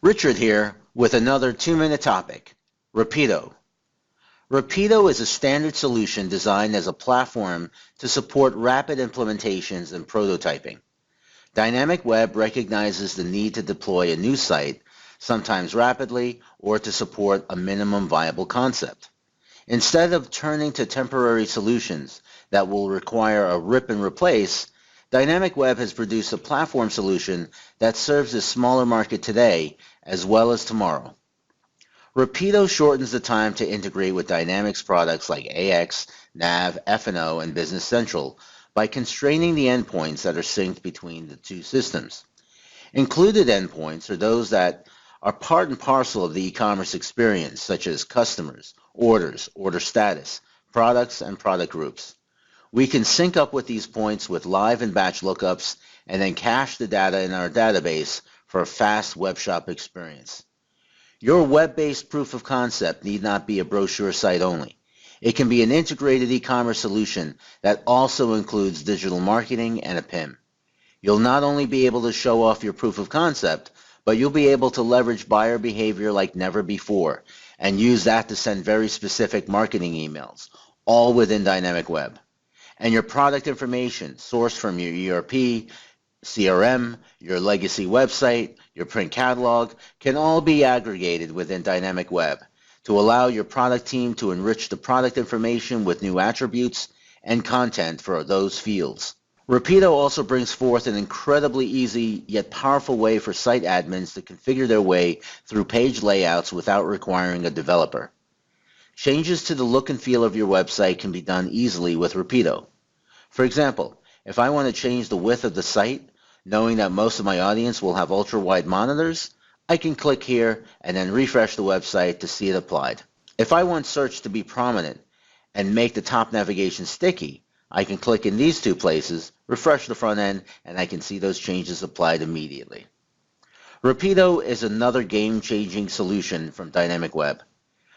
Richard here with another 2-minute topic, Rapido. Rapido is a standard solution designed as a platform to support rapid implementations and prototyping. Dynamicweb recognizes the need to deploy a new site, sometimes rapidly, or to support a minimum viable concept. Instead of turning to temporary solutions that will require a rip and replace, Dynamicweb has produced a platform solution that serves a smaller market today as well as tomorrow. Rapido shortens the time to integrate with Dynamics products like AX, Nav, F&O, and Business Central by constraining the endpoints that are synced between the two systems. Included endpoints are those that are part and parcel of the e-commerce experience, such as customers, orders, order status, products, and product groups. We can sync up with these points with live and batch lookups and then cache the data in our database for a fast web shop experience. Your web-based proof of concept need not be a brochure site only. It can be an integrated e-commerce solution that also includes digital marketing and a PIM. You'll not only be able to show off your proof of concept, but you'll be able to leverage buyer behavior like never before and use that to send very specific marketing emails, all within Dynamicweb. And your product information sourced from your ERP, CRM, your legacy website, your print catalog can all be aggregated within Dynamicweb to allow your product team to enrich the product information with new attributes and content for those fields. Rapido also brings forth an incredibly easy yet powerful way for site admins to configure their way through page layouts without requiring a developer. Changes to the look and feel of your website can be done easily with Rapido. For example, if I want to change the width of the site, knowing that most of my audience will have ultra-wide monitors, I can click here and then refresh the website to see it applied. If I want search to be prominent and make the top navigation sticky, I can click in these two places, refresh the front end, and I can see those changes applied immediately. Rapido is another game-changing solution from Dynamicweb.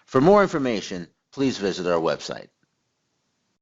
For more information, please visit our website.